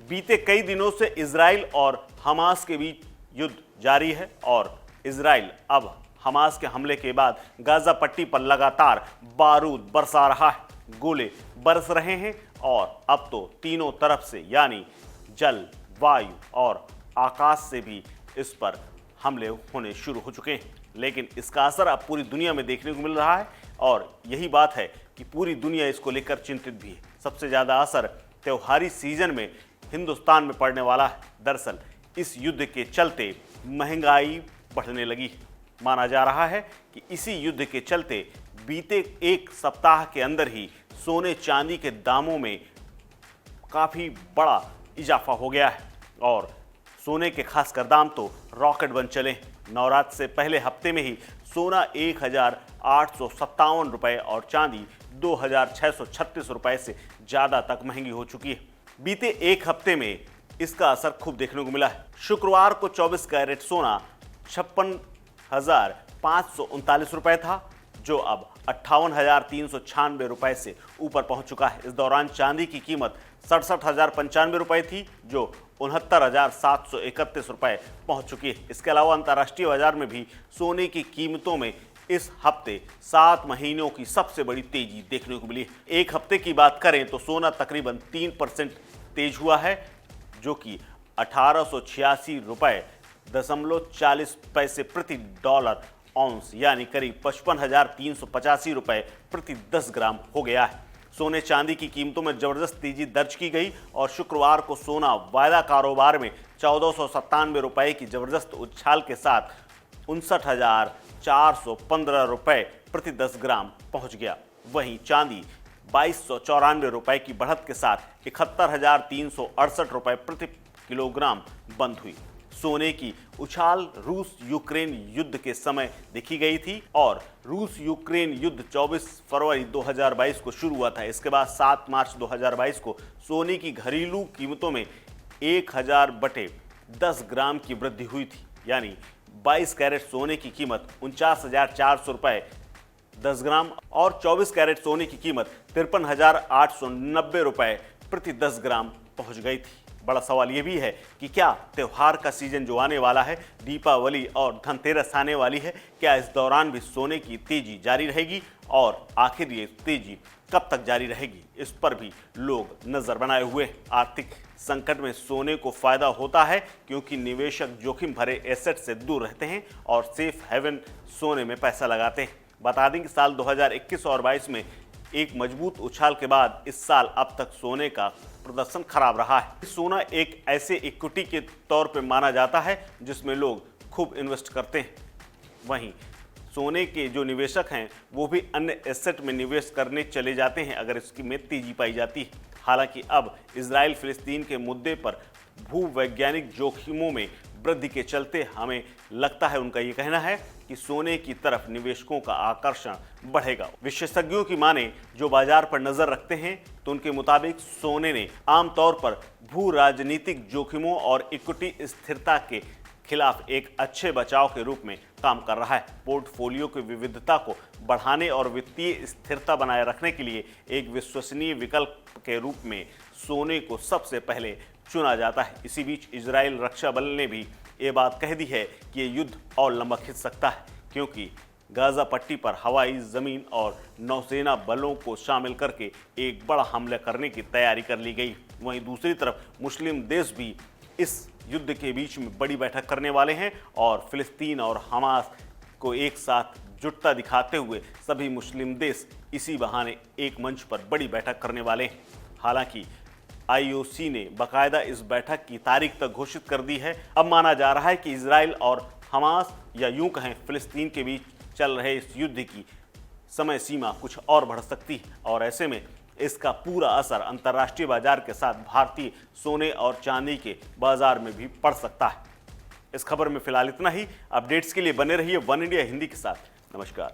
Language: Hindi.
बीते कई दिनों से इजराइल और हमास के बीच युद्ध जारी है और इजराइल अब हमास के हमले के बाद गाजा पट्टी पर लगातार बारूद बरसा रहा है, गोले बरस रहे हैं और अब तो तीनों तरफ से यानी जल, वायु और आकाश से भी इस पर हमले होने शुरू हो चुके हैं। लेकिन इसका असर अब पूरी दुनिया में देखने को मिल रहा है और यही बात है कि पूरी दुनिया इसको लेकर चिंतित भी है। सबसे ज़्यादा असर त्योहारी सीजन में हिंदुस्तान में पड़ने वाला है। दरअसल इस युद्ध के चलते महंगाई बढ़ने लगी। माना जा रहा है कि इसी युद्ध के चलते बीते एक सप्ताह के अंदर ही सोने चांदी के दामों में काफ़ी बड़ा इजाफा हो गया है और सोने के खासकर दाम तो रॉकेट बन चले। नवरात्र से पहले हफ्ते में ही सोना 1,857 रुपये और चांदी 2,636 रुपये से ज़्यादा तक महंगी हो चुकी है। बीते एक हफ्ते में इसका असर खूब देखने को मिला है। शुक्रवार को 24 कैरेट सोना 56,539 रुपये था, जो अब 58,396 रुपये से ऊपर पहुंच चुका है। इस दौरान चांदी की कीमत 67,095 रुपये थी, जो 69,731 रुपये पहुंच चुकी है। इसके अलावा अंतर्राष्ट्रीय बाजार में भी सोने की कीमतों में इस हफ्ते 7 महीनों की सबसे बड़ी तेजी देखने को मिली है। एक हफ्ते की बात करें तो सोना तकरीबन 3% तेज हुआ है, जो कि 1,886 रुपये दशमलव 40 पैसे प्रति डॉलर औंस यानी करीब 55,385 रुपये प्रति 10 ग्राम हो गया है। सोने चांदी की कीमतों में जबरदस्त तेजी दर्ज की गई और शुक्रवार को सोना वायदा कारोबार में 1,497 रुपये की जबरदस्त उछाल के साथ 59,415 रुपये प्रति 10 ग्राम पहुंच गया। वहीं चांदी 2,294 रुपये की बढ़त के साथ 71,368 रुपये प्रति किलोग्राम बंद हुई। सोने की उछाल रूस यूक्रेन युद्ध के समय देखी गई थी और रूस यूक्रेन युद्ध 24 फरवरी 2022 को शुरू हुआ था। इसके बाद 7 मार्च 2022 को सोने की घरेलू कीमतों में 1,000/10 ग्राम की वृद्धि हुई थी, यानी 22 कैरेट सोने की कीमत 49,400 रुपये 10 ग्राम और 24 कैरेट सोने की कीमत 53,890 रुपये प्रति 10 ग्राम पहुंच गई थी। बड़ा सवाल ये भी है कि क्या त्यौहार का सीजन जो आने वाला है, दीपावली और धनतेरस आने वाली है, क्या इस दौरान भी सोने की तेजी जारी रहेगी और आखिर ये तेजी कब तक जारी रहेगी, इस पर भी लोग नजर बनाए हुए हैं। आर्थिक संकट में सोने को फायदा होता है क्योंकि निवेशक जोखिम भरे एसेट से दूर रहते हैं और सेफ हेवन सोने में पैसा लगाते हैं। बता दें कि साल 2021 और 22 में एक मजबूत उछाल के बाद इस साल अब तक सोने का प्रदर्शन खराब रहा है। सोना एक ऐसे इक्विटी के तौर पे माना जाता है जिसमें लोग खूब इन्वेस्ट करते हैं। वहीं सोने के जो निवेशक हैं वो भी अन्य एसेट में निवेश करने चले जाते हैं अगर इसकी में तेजी पाई जाती है। हालांकि अब इजराइल फिलिस्तीन के मुद्दे पर भूवैज्ञानिक जोखिमों में वृद्धि के चलते हमें लगता है, उनका ये कहना है कि सोने की तरफ निवेशकों का आकर्षण बढ़ेगा। विशेषज्ञों की माने जो बाजार पर नजर रखते हैं तो उनके मुताबिक सोने ने आमतौर पर भू राजनीतिक जोखिमों और इक्विटी स्थिरता के खिलाफ एक अच्छे बचाव के रूप में काम कर रहा है। पोर्टफोलियो की विविधता को बढ़ाने और वित्तीय स्थिरता बनाए रखने के लिए एक विश्वसनीय विकल्प के रूप में सोने को सबसे पहले चुना जाता है। इसी बीच इजराइल रक्षा बल ने भी ये बात कह दी है कि ये युद्ध और लंबा खिंच सकता है क्योंकि गाजा पट्टी पर हवाई, जमीन और नौसेना बलों को शामिल करके एक बड़ा हमला करने की तैयारी कर ली गई। वहीं दूसरी तरफ मुस्लिम देश भी इस युद्ध के बीच में बड़ी बैठक करने वाले हैं और फिलिस्तीन और हमास को एक साथ जुटता दिखाते हुए सभी मुस्लिम देश इसी बहाने एक मंच पर बड़ी बैठक करने वाले हैं। हालांकि IOC ने बाकायदा इस बैठक की तारीख तक घोषित कर दी है। अब माना जा रहा है कि इजराइल और हमास या यूं कहें फिलिस्तीन के बीच चल रहे इस युद्ध की समय सीमा कुछ और बढ़ सकती है और ऐसे में इसका पूरा असर अंतर्राष्ट्रीय बाजार के साथ भारतीय सोने और चांदी के बाजार में भी पड़ सकता है। इस खबर में फिलहाल इतना ही। अपडेट्स के लिए बने रहिए वन इंडिया हिंदी के साथ। नमस्कार।